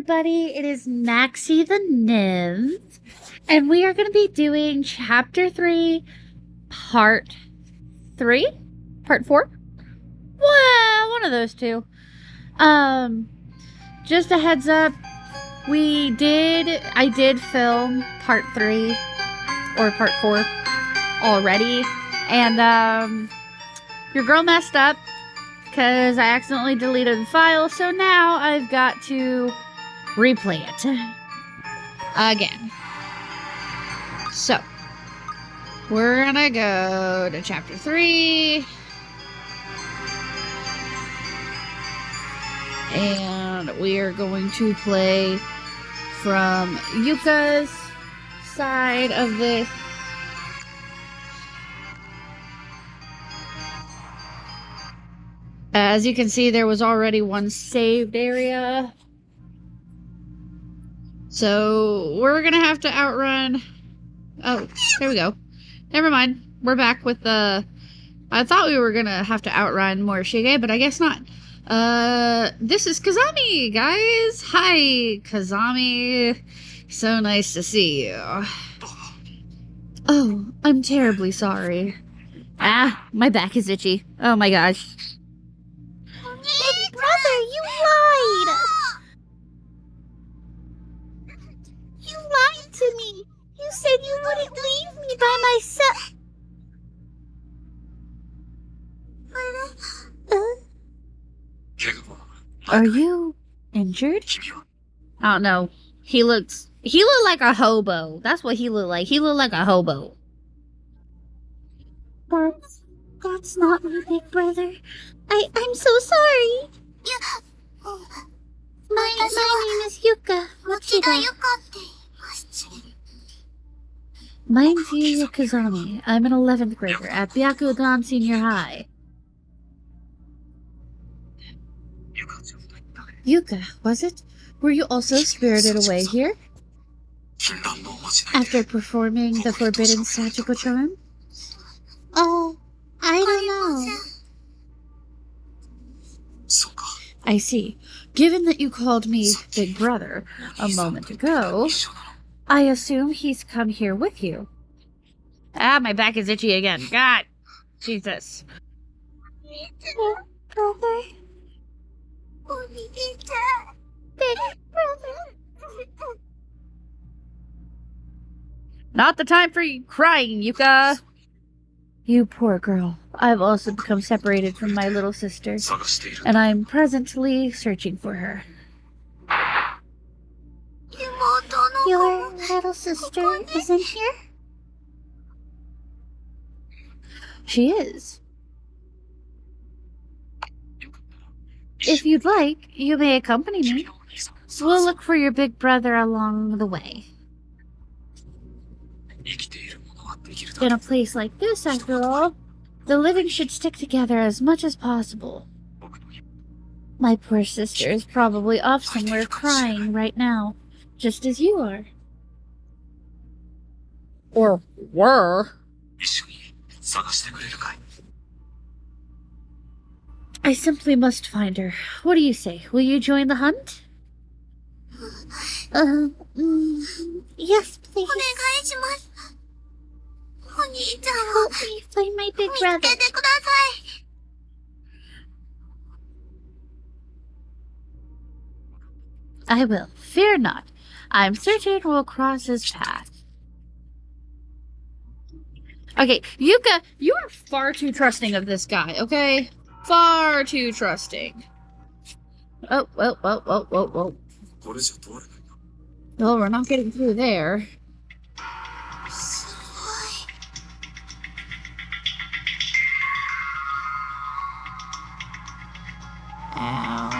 everybody. It is Maxie the Nymph, and we are going to be doing Chapter 3, Part 3? Part 4? Well, one of those two. Just a heads up, I did film Part 3, or Part 4, already, and, your girl messed up, because I accidentally deleted the file, so now I've got to replay it again. So, we're gonna go to chapter 3, and we are going to play from Yuka's side of this. As you can see, there was already one saved area. So, we're gonna have to outrun... Oh, there we go. Never mind. We're back with the... I thought we were gonna have to outrun Morishige, but I guess not. This is Kazami, guys! Hi, Kazami. So nice to see you. Oh, I'm terribly sorry. Ah, my back is itchy. Oh my gosh. Big brother, you lied! You lied to me! You said you wouldn't leave me by myself! Are you injured? I don't know. He looked like a hobo. That's what he looked like. He looked like a hobo. That's not my big brother. I'm so sorry. My name is Yuka Mochida. Mine's Yuya Kazami. I'm an 11th grader at Byakugan Senior High. Yuka, was it? Were you also spirited away here? After performing the forbidden Sachiko charm? Oh, I don't know. I see. Given that you called me Big Brother a moment ago, I assume he's come here with you. Ah, my back is itchy again. God! Jesus. Brother? Big brother? Not the time for you crying, Yuka! You poor girl. I've also become separated from my little sister, and I'm presently searching for her. Your little sister isn't here? She is. If you'd like, you may accompany me. We'll look for your big brother along the way. In a place like this, after all, the living should stick together as much as possible. My poor sister is probably off somewhere crying right now, just as you are. Or were. I simply must find her. What do you say? Will you join the hunt? Yes, please. Help me find my big brother. I will. Fear not. I'm certain we'll cross his path. Okay, Yuka, you are far too trusting of this guy, okay? Far too trusting. Oh, whoa. Well, we're not getting through there. Ow.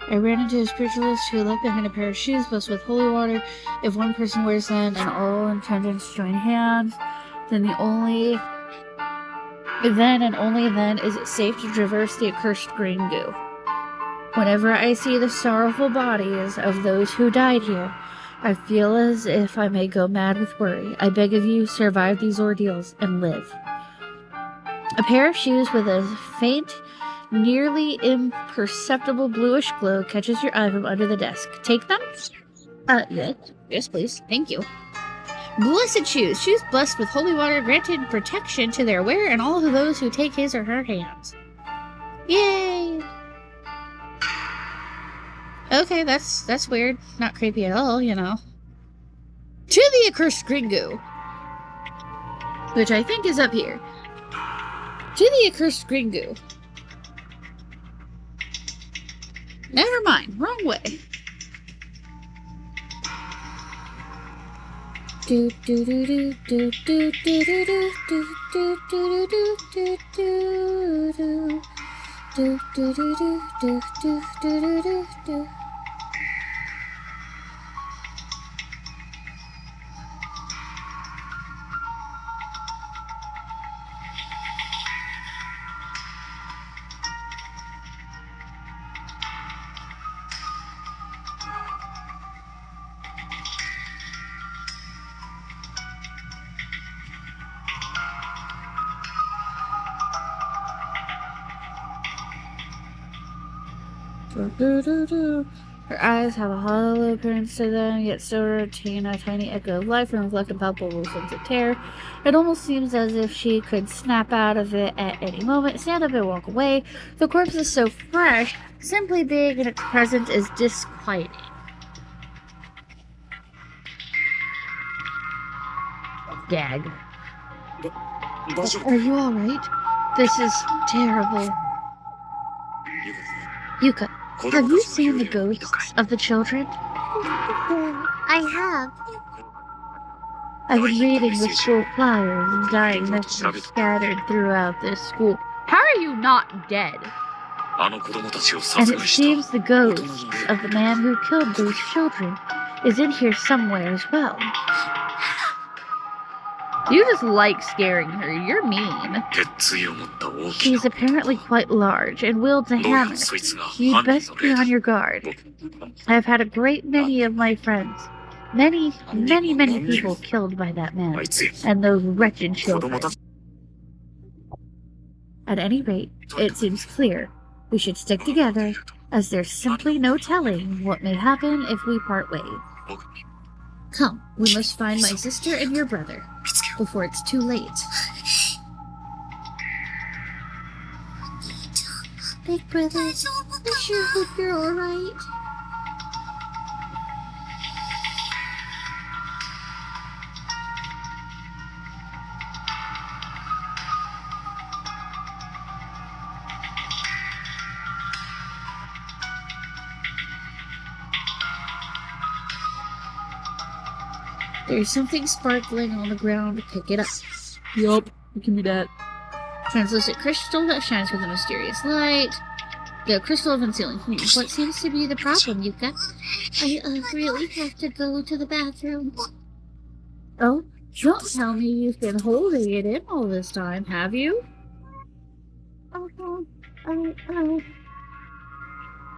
I ran into a spiritualist who left behind a pair of shoes blessed with holy water. If one person wears them and all intendants join hands, then the only Then and only then is it safe to traverse the accursed green goo. Whenever I see the sorrowful bodies of those who died here, I feel as if I may go mad with worry. I beg of you, survive these ordeals and live. A pair of shoes with a faint, nearly imperceptible bluish glow catches your eye from under the desk. Take them? Yes. Yes, please. Thank you. Blessed shoes. Shoes blessed with holy water granted protection to their wearer and all of those who take his or her hands. Yay! Okay, that's weird. Not creepy at all, you know. To the accursed green goo, which I think is up here. To the accursed green goo. Never mind, wrong way. Do do do do do do do do do do do do do do do. Do do do do do do do do do. Her eyes have a hollow appearance to them, yet still retain a tiny echo of life and reflect a palpable sense of terror. It almost seems as if she could snap out of it at any moment, stand up and walk away. The corpse is so fresh, simply being in its presence is disquieting. Gag. Are you alright? This is terrible. Yuka, have you seen the ghosts of the children? I have. I've been reading the school flyers and dying messages scattered throughout this school. How are you not dead? And it seems the ghost of the man who killed those children is in here somewhere as well. You just like scaring her. You're mean. She's apparently quite large and wields a hammer. You'd best be on your guard. I've had a great many of my friends, many people killed by that man and those wretched children. At any rate, it seems clear we should stick together, as there's simply no telling what may happen if we part ways. Come, we must find my sister and your brother before it's too late. Big brother, I sure hope you're alright. There's something sparkling on the ground. Pick it up. Yup, give me that. Translucent crystal that shines with a mysterious light. The crystal of unsealing. What seems to be the problem, Yuka? I really have to go to the bathroom. Oh, don't tell me you've been holding it in all this time, have you?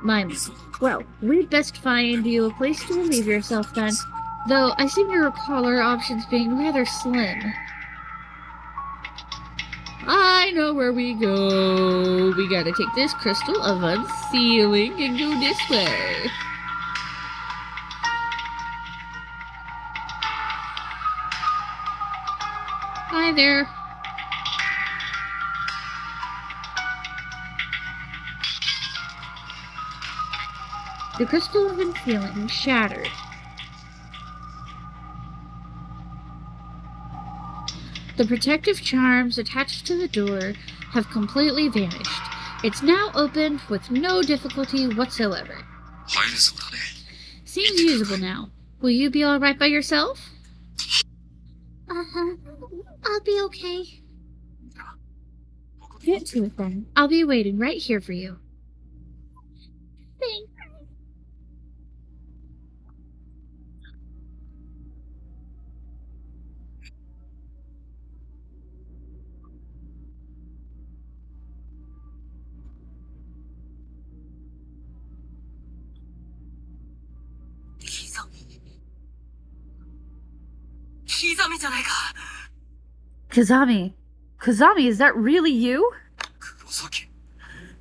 Mine. Well, we'd best find you a place to relieve yourself then. Though I seem to recall our options being rather slim. I know where we go. We gotta take this crystal of unsealing and go this way. Hi there. The crystal of unsealing shattered. The protective charms attached to the door have completely vanished. It's now open with no difficulty whatsoever. Seems usable now. Will you be alright by yourself? I'll be okay. Get to it then. I'll be waiting right here for you. Thanks. Kazami! Kazami, is that really you?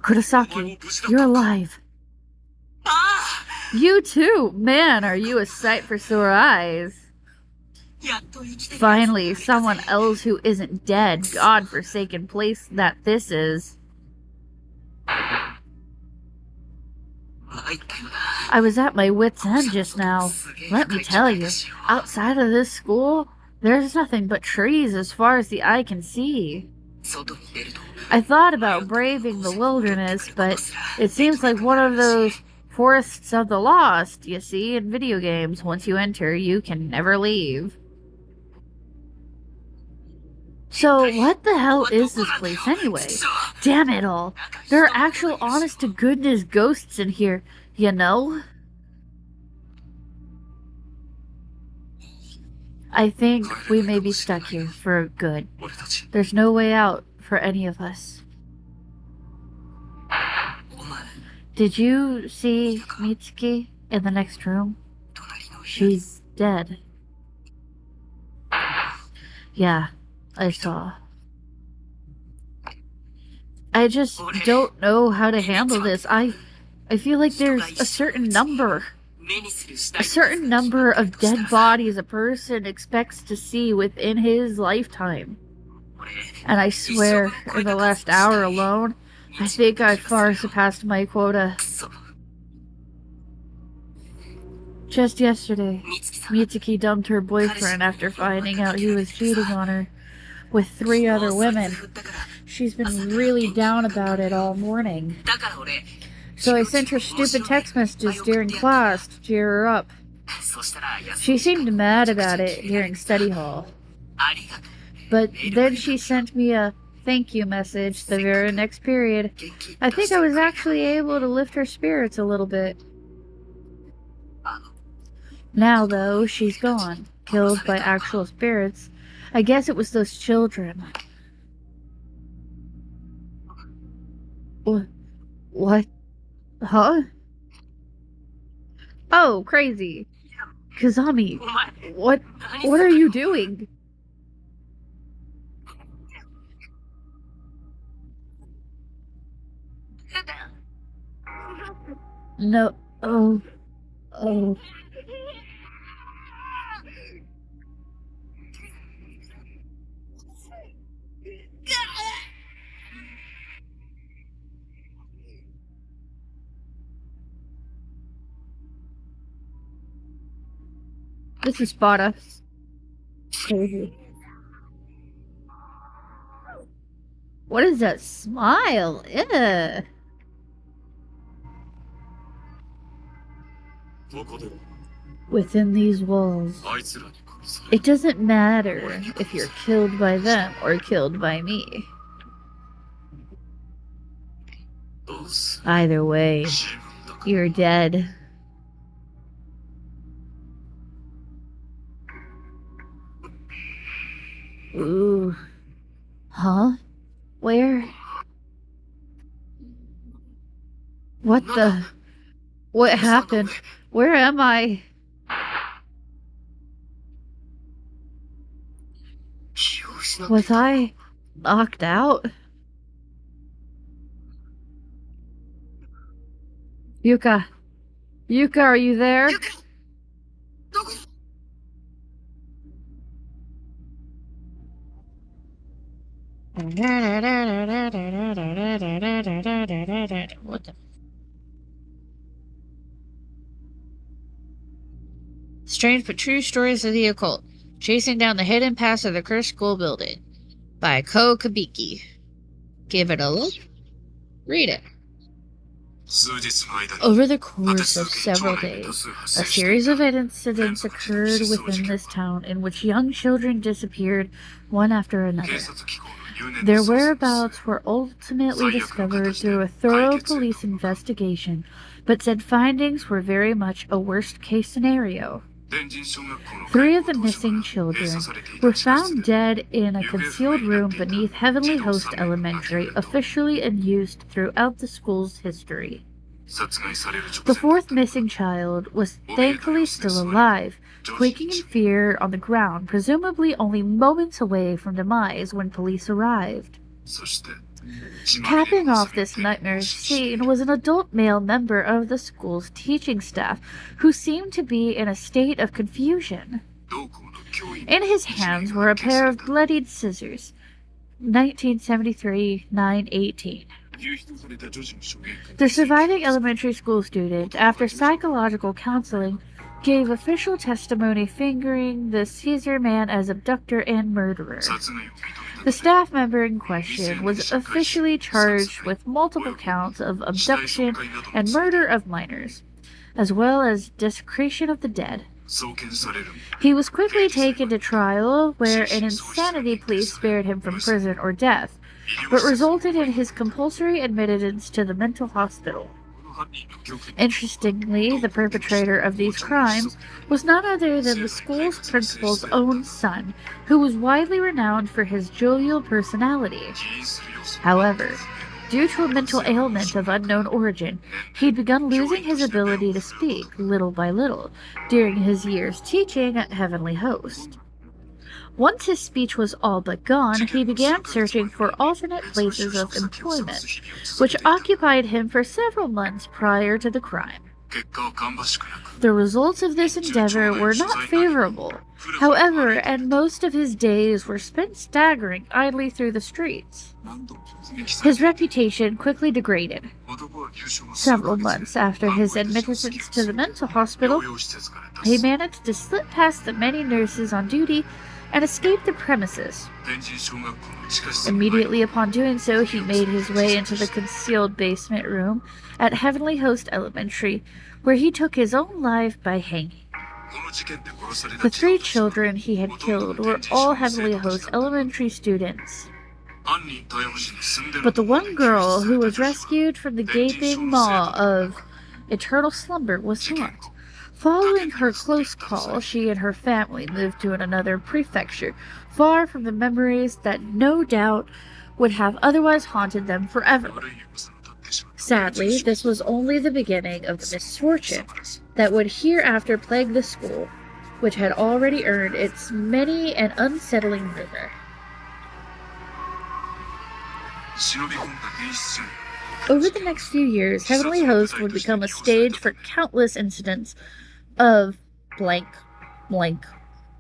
Kurosaki, you're alive. You too! Man, are you a sight for sore eyes. Finally, someone else who isn't dead. God-forsaken place that this is. I was at my wit's end just now. Let me tell you, outside of this school, there's nothing but trees as far as the eye can see. I thought about braving the wilderness, but it seems like one of those forests of the lost, you see, in video games. Once you enter, you can never leave. So, what the hell is this place anyway? Damn it all. There are actual honest-to-goodness ghosts in here, you know? I think we may be stuck here for good. There's no way out for any of us. Did you see Mitsuki in the next room? She's dead. Yeah, I saw. I just don't know how to handle this. I feel like there's a certain number of dead bodies a person expects to see within his lifetime. And I swear, in the last hour alone, I think I've far surpassed my quota. Just yesterday, Mitsuki dumped her boyfriend after finding out he was cheating on her with 3 other women. She's been really down about it all morning. So I sent her stupid text messages during class to cheer her up. She seemed mad about it during study hall. But then she sent me a thank you message the very next period. I think I was actually able to lift her spirits a little bit. Now, though, she's gone, killed by actual spirits. I guess it was those children. What? Huh? Oh, crazy. Kazami, what are you doing? No, oh. This is Sparta. Crazy. What is that smile? Ew. Within these walls, it doesn't matter if you're killed by them or killed by me. Either way, you're dead. Ooh. Huh? Where? What the? What happened? Where am I? Was I knocked out? Yuka. Yuka, are you there? What the? Strange but true stories of the occult. Chasing down the hidden past of the cursed school building. By Ko Kabiki. Give it a look. Read it. Over the course of several days, a series of incidents occurred within this town in which young children disappeared one after another. Their whereabouts were ultimately discovered through a thorough police investigation, but said findings were very much a worst-case scenario. 3 of the missing children were found dead in a concealed room beneath Heavenly Host Elementary, officially in use throughout the school's history. The 4th missing child was thankfully still alive, quaking in fear on the ground, presumably only moments away from demise when police arrived. Capping off this nightmarish scene was an adult male member of the school's teaching staff who seemed to be in a state of confusion. In his hands were a pair of bloodied scissors. 1973-918. The surviving elementary school student, after psychological counseling, gave official testimony fingering the Caesar man as abductor and murderer. The staff member in question was officially charged with multiple counts of abduction and murder of minors, as well as desecration of the dead. He was quickly taken to trial, where an insanity plea spared him from prison or death, but resulted in his compulsory admittance to the mental hospital. Interestingly, the perpetrator of these crimes was none other than the school's principal's own son, who was widely renowned for his jovial personality. However, due to a mental ailment of unknown origin, he'd begun losing his ability to speak little by little during his years teaching at Heavenly Host. Once his speech was all but gone, he began searching for alternate places of employment, which occupied him for several months prior to the crime. The results of this endeavor were not favorable, however, and most of his days were spent staggering idly through the streets. His reputation quickly degraded. Several months after his admittance to the mental hospital, he managed to slip past the many nurses on duty and escape the premises. Immediately upon doing so, he made his way into the concealed basement room at Heavenly Host Elementary, where he took his own life by hanging. The 3 children he had killed were all Heavenly Host Elementary students. But the one girl who was rescued from the gaping maw of eternal slumber was not. Following her close call, she and her family moved to another prefecture, far from the memories that no doubt would have otherwise haunted them forever. Sadly, this was only the beginning of the misfortune that would hereafter plague the school, which had already earned its many and unsettling rumor. Over the next few years, Heavenly Host would become a stage for countless incidents of blank, blank,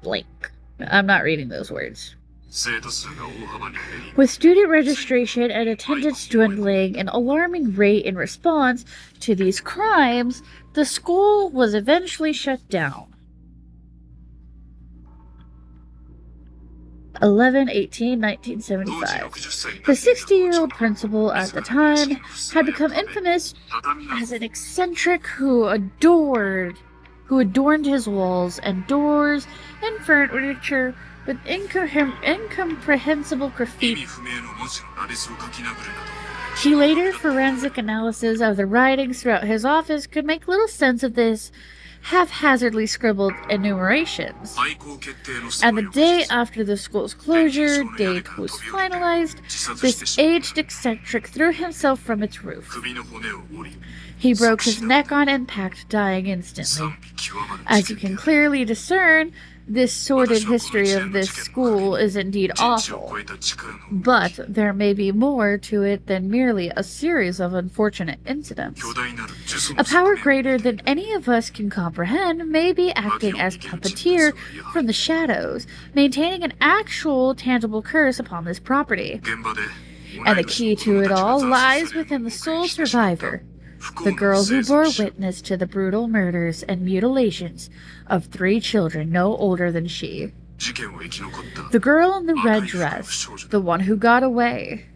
blank. I'm not reading those words. With student registration and attendance dwindling an alarming rate in response to these crimes, the school was eventually shut down. 11/18/1975. The 60-year-old principal at the time had become infamous as an eccentric who adorned his walls and doors and furniture with incomprehensible graffiti. He later forensic analysis of the writings throughout his office could make little sense of this haphazardly scribbled enumerations. And the day after the school's closure date was finalized, this aged eccentric threw himself from its roof. He broke his neck on impact, dying instantly. As you can clearly discern, this sordid history of this school is indeed awful, but there may be more to it than merely a series of unfortunate incidents. A power greater than any of us can comprehend may be acting as puppeteer from the shadows, maintaining an actual tangible curse upon this property. And the key to it all lies within the sole survivor, the girl who bore witness to the brutal murders and mutilations of 3 children no older than she. The girl in the red dress, the one who got away.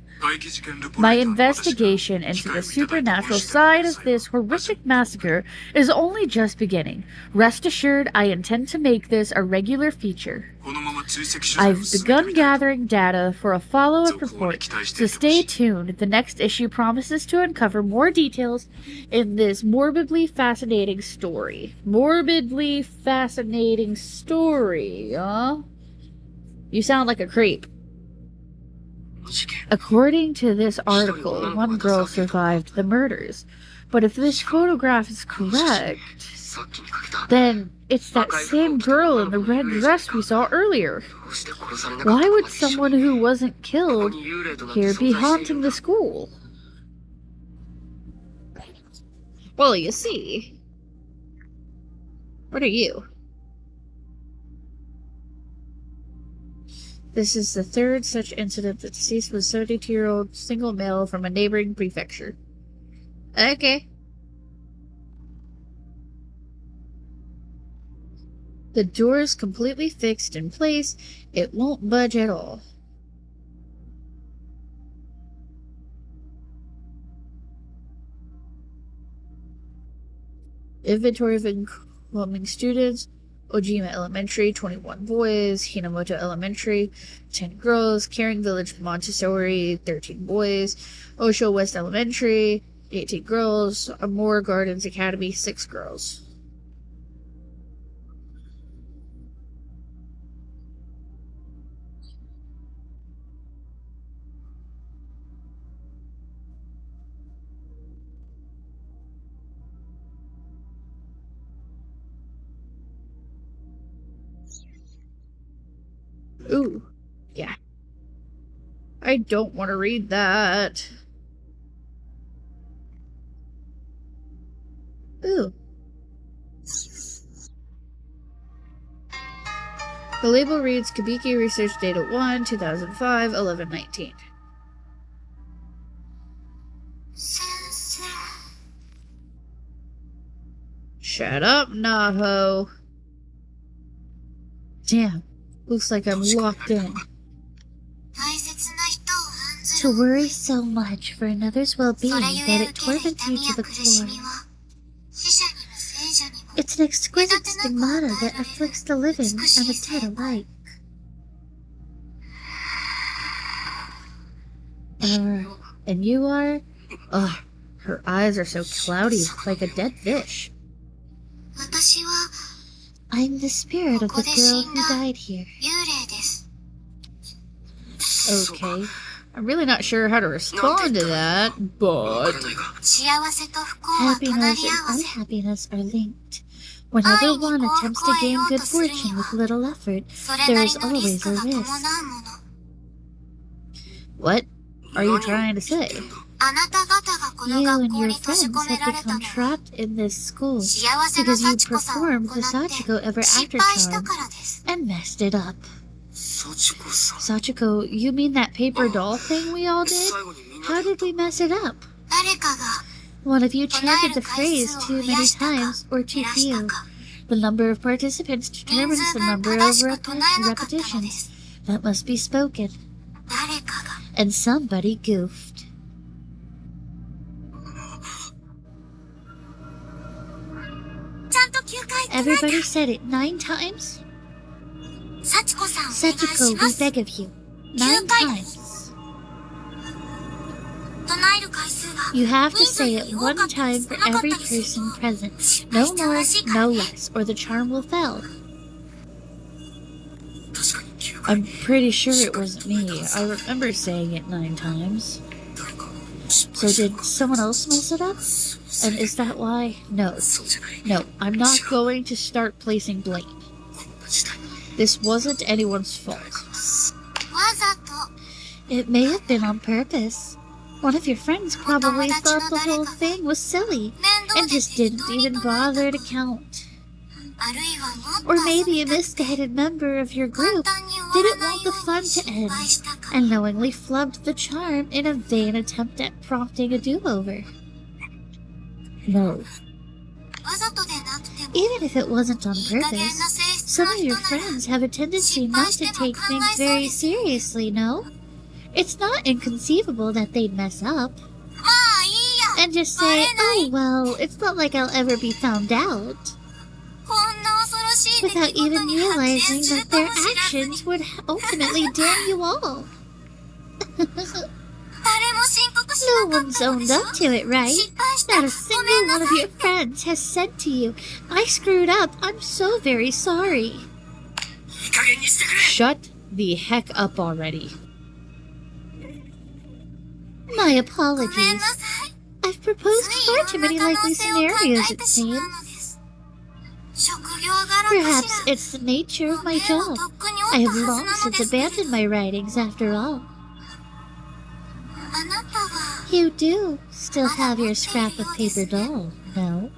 My investigation into the supernatural side of this horrific massacre is only just beginning. Rest assured, I intend to make this a regular feature. I've begun gathering data for a follow-up report, so stay tuned. The next issue promises to uncover more details in this morbidly fascinating story. Morbidly fascinating story, huh? You sound like a creep. According to this article, one girl survived the murders. But if this photograph is correct, then it's that same girl in the red dress we saw earlier. Why would someone who wasn't killed here be haunting the school? Well, you see. What are you? This is the third such incident. The deceased was 72-year-old single male from a neighboring prefecture. Okay. The door is completely fixed in place. It won't budge at all. Inventory of incoming students. Ojima Elementary, 21 boys. Hinamoto Elementary, 10 girls. Caring Village Montessori, 13 boys. Osho West Elementary, 18 girls. Amore Gardens Academy, 6 girls. Ooh, yeah. I don't want to read that. Ooh. The label reads Kabiki Research Data 1, 2005, 1119. Shut up, Naho. Damn. Looks like I'm locked in. To worry so much for another's well-being that it torments you to the core. It's an exquisite stigmata that afflicts the living and the dead alike. And you are? Ugh, her eyes are so cloudy, like a dead fish. I'm the spirit of the girl who died here. Okay. I'm really not sure how to respond to that, but... Happiness and unhappiness are linked. Whenever one attempts to gain good fortune with little effort, there is always a risk. What are you trying to say? You and your friends have become trapped in this school because you performed the Sachiko ever after charm and messed it up. Sachiko, you mean that paper doll thing we all did? How did we mess it up? One of you chanted the phrase too many times or too few. The number of participants determines the number of repetitions that must be spoken. And somebody goofed. Everybody said it 9 times? Sachiko, we beg of you. 9 times. You have to say it 1 time for every person present. No more, no less, or the charm will fail. I'm pretty sure it wasn't me. I remember saying it 9 times. So did someone else mess it up? And is that why? No. No, I'm not going to start placing blame. This wasn't anyone's fault. It may have been on purpose. One of your friends probably thought the whole thing was silly and just didn't even bother to count. Or maybe a misguided member of your group didn't want the fun to end and knowingly flubbed the charm in a vain attempt at prompting a do-over. No. Even if it wasn't on purpose, some of your friends have a tendency not to take things very seriously, no? It's not inconceivable that they'd mess up. And just say, oh well, it's not like I'll ever be found out. Without even realizing that their actions would ultimately damn you all. No one's owned up to it, right? Not a single one of your friends has said to you, I screwed up, I'm so very sorry. Shut the heck up already. My apologies. I've proposed far too many likely scenarios, it seems. Perhaps it's the nature of my job. I have long since abandoned my writings, after all. You do still have your scrap of paper doll, no?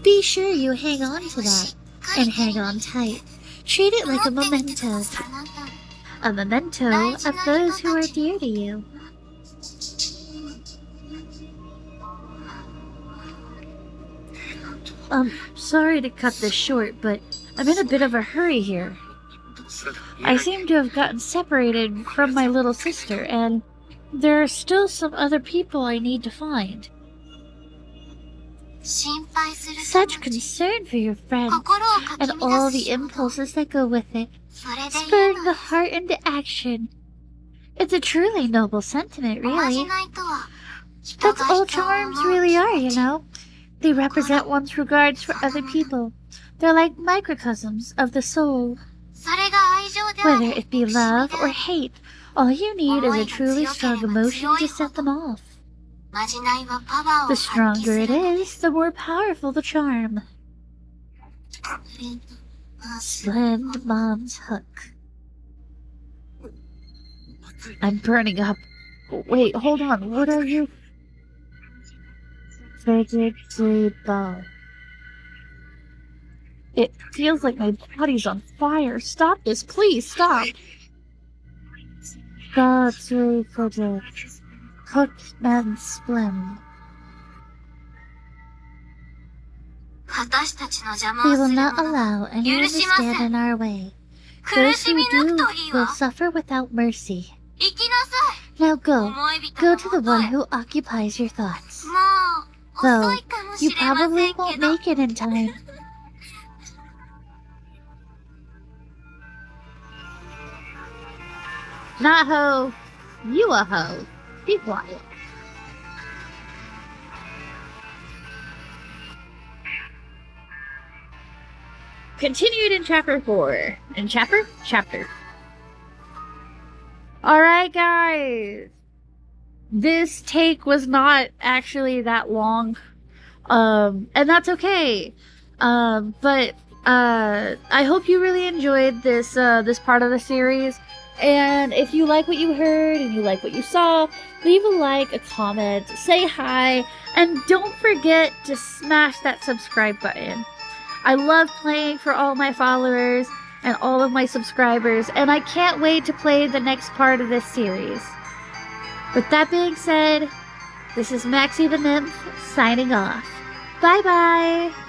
Be sure you hang on to that, and hang on tight. Treat it like a memento. A memento of those who are dear to you. Sorry to cut this short, but I'm in a bit of a hurry here. I seem to have gotten separated from my little sister, and there are still some other people I need to find. Such concern for your friend, and all the impulses that go with it, spurring the heart into action. It's a truly noble sentiment, really. That's all charms really are, you know. They represent one's regards for other people. They're like microcosms of the soul. Whether it be love or hate, all you need is a truly strong emotion to set them off. The stronger it is, the more powerful the charm. Splend Mom's hook. I'm burning up. Wait, hold on. What are you? Frigid ball. It feels like my body's on fire. Stop this, please, stop. God's very frigid. Cooked and splend. We will not allow anyone to stand in our way. Those who do will suffer without mercy. Now go. Go to the one who occupies your thoughts. Though, you probably won't make it in time. Not ho. You a ho. Be quiet. Continued in chapter 4. In chapter? Alright, guys. This take was not actually that long. And that's okay. But I hope you really enjoyed this this part of the series. And if you like what you heard and you like what you saw, leave a like, a comment, say hi, and don't forget to smash that subscribe button. I love playing for all my followers and all of my subscribers, and I can't wait to play the next part of this series. With that being said, this is Maxie the Nymph signing off. Bye bye!